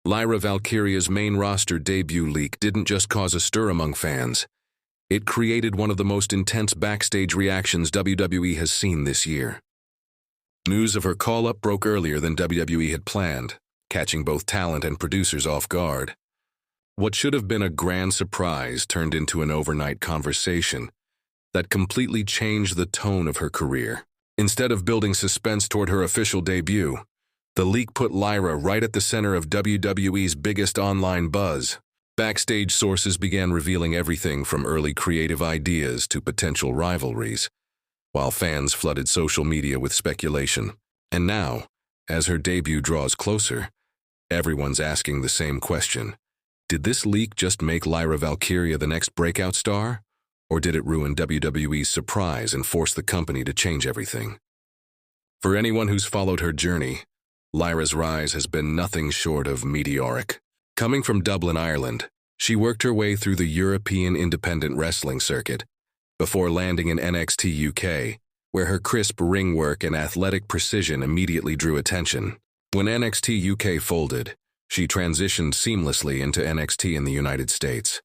Lyra Valkyria's main roster debut leak didn't just cause a stir among fans. It created one of the most intense backstage reactions WWE has seen this year. News of her call-up broke earlier than WWE had planned, catching both talent and producers off guard. What should have been a grand surprise turned into an overnight conversation that completely changed the tone of her career. Instead of building suspense toward her official debut, the leak put Lyra right at the center of WWE's biggest online buzz. Backstage sources began revealing everything from early creative ideas to potential rivalries, while fans flooded social media with speculation. And now, as her debut draws closer, everyone's asking the same question. Did this leak just make Lyra Valkyria the next breakout star? Or did it ruin WWE's surprise and force the company to change everything? For anyone who's followed her journey, Lyra's rise has been nothing short of meteoric. Coming from Dublin, Ireland, she worked her way through the European independent wrestling circuit before landing in NXT UK, where her crisp ring work and athletic precision immediately drew attention. When NXT UK folded, she transitioned seamlessly into NXT in the United States,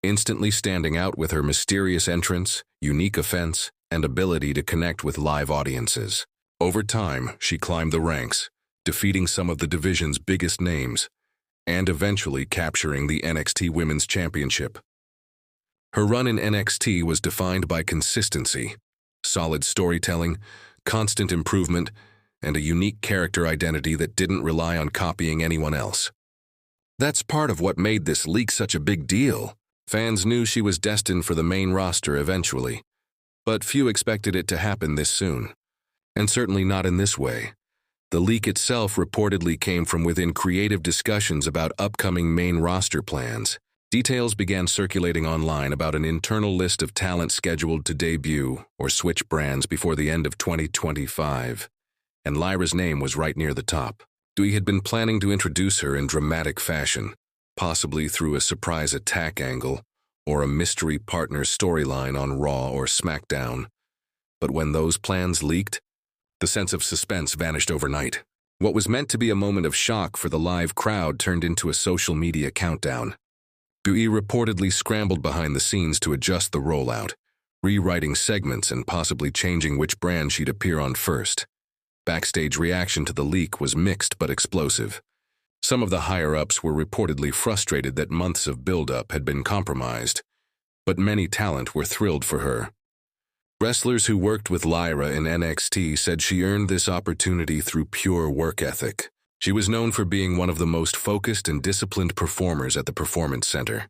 instantly standing out with her mysterious entrance, unique offense, and ability to connect with live audiences. Over time, she climbed the ranks, defeating some of the division's biggest names, and eventually capturing the NXT Women's Championship. Her run in NXT was defined by consistency, solid storytelling, constant improvement, and a unique character identity that didn't rely on copying anyone else. That's part of what made this leak such a big deal. Fans knew she was destined for the main roster eventually, but few expected it to happen this soon. And certainly not in this way. The leak itself reportedly came from within creative discussions about upcoming main roster plans. Details began circulating online about an internal list of talent scheduled to debut or switch brands before the end of 2025. And Lyra's name was right near the top. WWE had been planning to introduce her in dramatic fashion, possibly through a surprise attack angle or a mystery partner storyline on Raw or SmackDown. But when those plans leaked, the sense of suspense vanished overnight. What was meant to be a moment of shock for the live crowd turned into a social media countdown. WWE reportedly scrambled behind the scenes to adjust the rollout, rewriting segments and possibly changing which brand she'd appear on first. Backstage reaction to the leak was mixed but explosive. Some of the higher-ups were reportedly frustrated that months of build-up had been compromised, but many talent were thrilled for her. Wrestlers who worked with Lyra in NXT said she earned this opportunity through pure work ethic. She was known for being one of the most focused and disciplined performers at the Performance Center,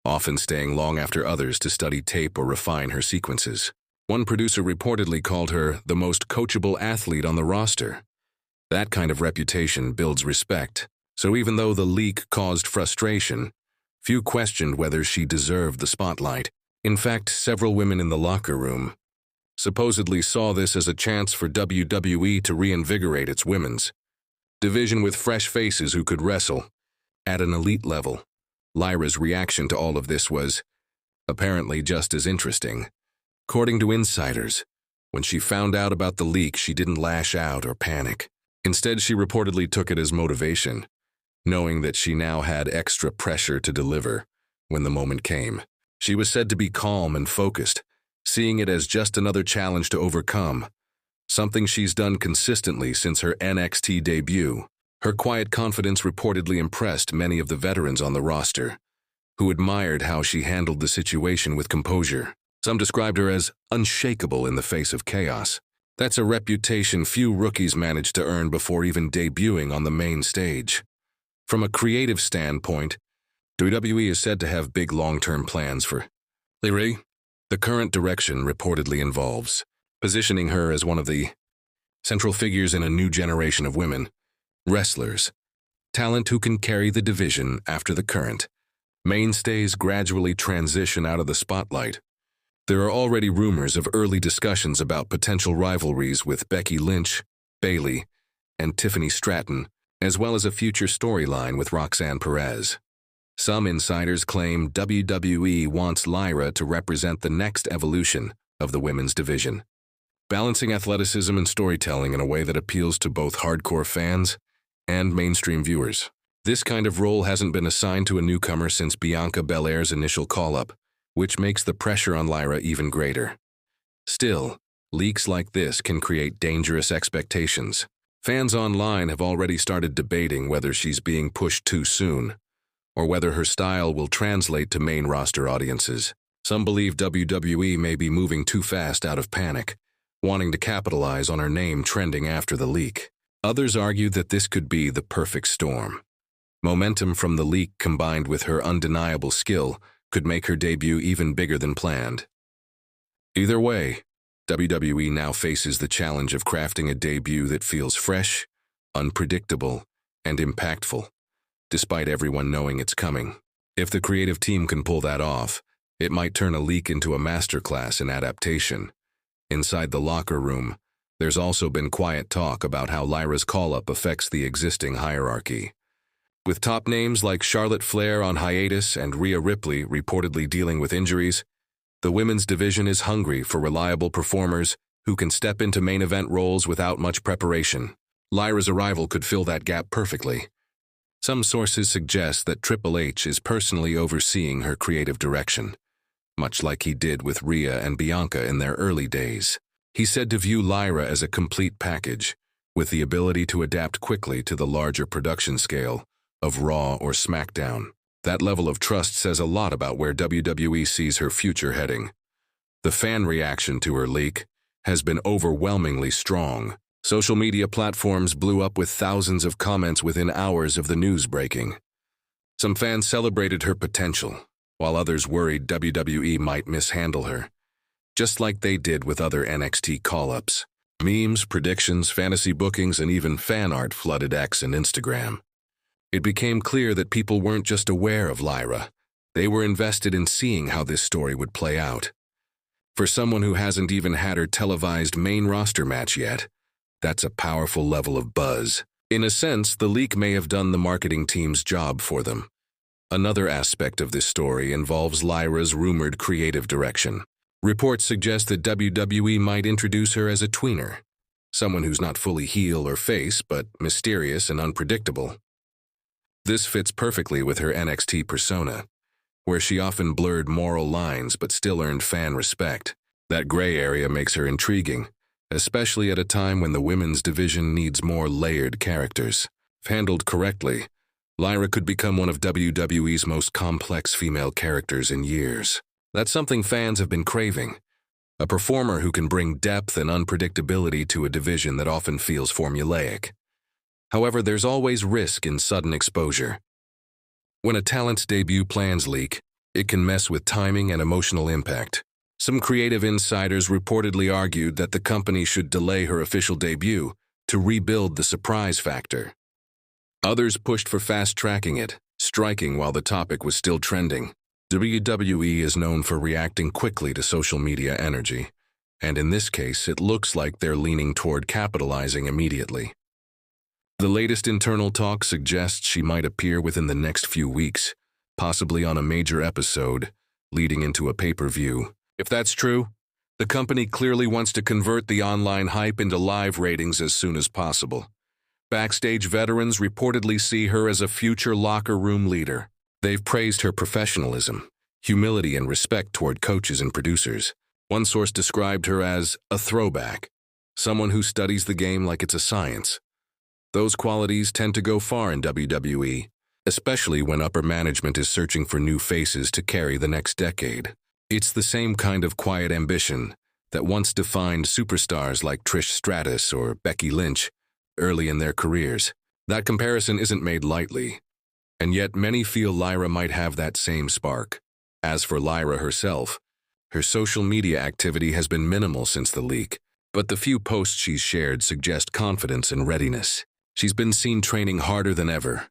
often staying long after others to study tape or refine her sequences. One producer reportedly called her the most coachable athlete on the roster. That kind of reputation builds respect, so even though the leak caused frustration, few questioned whether she deserved the spotlight. In fact, several women in the locker room supposedly saw this as a chance for WWE to reinvigorate its women's division with fresh faces who could wrestle at an elite level. Lyra's reaction to all of this was apparently just as interesting. According to insiders, when she found out about the leak, she didn't lash out or panic. Instead, she reportedly took it as motivation, knowing that she now had extra pressure to deliver when the moment came. She was said to be calm and focused, seeing it as just another challenge to overcome, something she's done consistently since her NXT debut. Her quiet confidence reportedly impressed many of the veterans on the roster, who admired how she handled the situation with composure. Some described her as unshakable in the face of chaos. That's a reputation few rookies manage to earn before even debuting on the main stage. From a creative standpoint, WWE is said to have big long-term plans for Lyra. The current direction reportedly involves positioning her as one of the central figures in a new generation of women wrestlers, talent who can carry the division after the current mainstays gradually transition out of the spotlight. There are already rumors of early discussions about potential rivalries with Becky Lynch, Bayley, and Tiffany Stratton, as well as a future storyline with Roxanne Perez. Some insiders claim WWE wants Lyra to represent the next evolution of the women's division, balancing athleticism and storytelling in a way that appeals to both hardcore fans and mainstream viewers. This kind of role hasn't been assigned to a newcomer since Bianca Belair's initial call-up, which makes the pressure on Lyra even greater. Still, leaks like this can create dangerous expectations. Fans online have already started debating whether she's being pushed too soon, or whether her style will translate to main roster audiences. Some believe WWE may be moving too fast out of panic, wanting to capitalize on her name trending after the leak. Others argue that this could be the perfect storm. Momentum from the leak combined with her undeniable skill could make her debut even bigger than planned. Either way, WWE now faces the challenge of crafting a debut that feels fresh, unpredictable, and impactful, despite everyone knowing it's coming. If the creative team can pull that off, it might turn a leak into a masterclass in adaptation. Inside the locker room, there's also been quiet talk about how Lyra's call-up affects the existing hierarchy. With top names like Charlotte Flair on hiatus and Rhea Ripley reportedly dealing with injuries, the women's division is hungry for reliable performers who can step into main event roles without much preparation. Lyra's arrival could fill that gap perfectly. Some sources suggest that Triple H is personally overseeing her creative direction, much like he did with Rhea and Bianca in their early days. He's said to view Lyra as a complete package, with the ability to adapt quickly to the larger production scale of Raw or SmackDown. That level of trust says a lot about where WWE sees her future heading. The fan reaction to her leak has been overwhelmingly strong. Social media platforms blew up with thousands of comments within hours of the news breaking. Some fans celebrated her potential, while others worried WWE might mishandle her, just like they did with other NXT call-ups. Memes, predictions, fantasy bookings, and even fan art flooded X and Instagram. It became clear that people weren't just aware of Lyra, they were invested in seeing how this story would play out. For someone who hasn't even had her televised main roster match yet, that's a powerful level of buzz. In a sense, the leak may have done the marketing team's job for them. Another aspect of this story involves Lyra's rumored creative direction. Reports suggest that WWE might introduce her as a tweener, someone who's not fully heel or face, but mysterious and unpredictable. This fits perfectly with her NXT persona, where she often blurred moral lines but still earned fan respect. That gray area makes her intriguing, especially at a time when the women's division needs more layered characters. If handled correctly, Lyra could become one of WWE's most complex female characters in years. That's something fans have been craving, a performer who can bring depth and unpredictability to a division that often feels formulaic. However, there's always risk in sudden exposure. When a talent's debut plans leak, it can mess with timing and emotional impact. Some creative insiders reportedly argued that the company should delay her official debut to rebuild the surprise factor. Others pushed for fast-tracking it, striking while the topic was still trending. WWE is known for reacting quickly to social media energy, and in this case, it looks like they're leaning toward capitalizing immediately. The latest internal talk suggests she might appear within the next few weeks, possibly on a major episode, leading into a pay-per-view. If that's true, the company clearly wants to convert the online hype into live ratings as soon as possible. Backstage veterans reportedly see her as a future locker room leader. They've praised her professionalism, humility, and respect toward coaches and producers. One source described her as a throwback, someone who studies the game like it's a science. Those qualities tend to go far in WWE, especially when upper management is searching for new faces to carry the next decade. It's the same kind of quiet ambition that once defined superstars like Trish Stratus or Becky Lynch early in their careers. That comparison isn't made lightly, and yet many feel Lyra might have that same spark. As for Lyra herself, her social media activity has been minimal since the leak, but the few posts she's shared suggest confidence and readiness. She's been seen training harder than ever,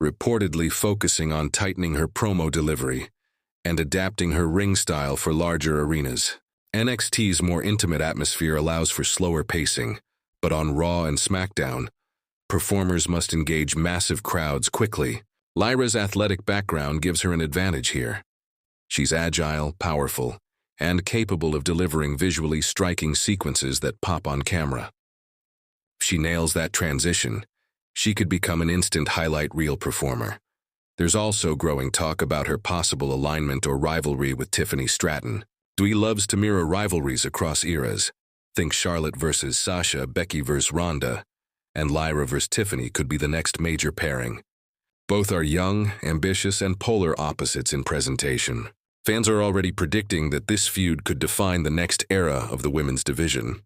reportedly focusing on tightening her promo delivery and adapting her ring style for larger arenas. NXT's more intimate atmosphere allows for slower pacing, but on Raw and SmackDown, performers must engage massive crowds quickly. Lyra's athletic background gives her an advantage here. She's agile, powerful, and capable of delivering visually striking sequences that pop on camera. If she nails that transition, She could become an instant highlight reel performer. There's also growing talk about her possible alignment or rivalry with Tiffany Stratton. WWE loves to mirror rivalries across eras. Think Charlotte versus Sasha, Becky versus Ronda, and Lyra versus Tiffany could be the next major pairing. Both are young, ambitious, and polar opposites in presentation. Fans are already predicting that this feud could define the next era of the women's division.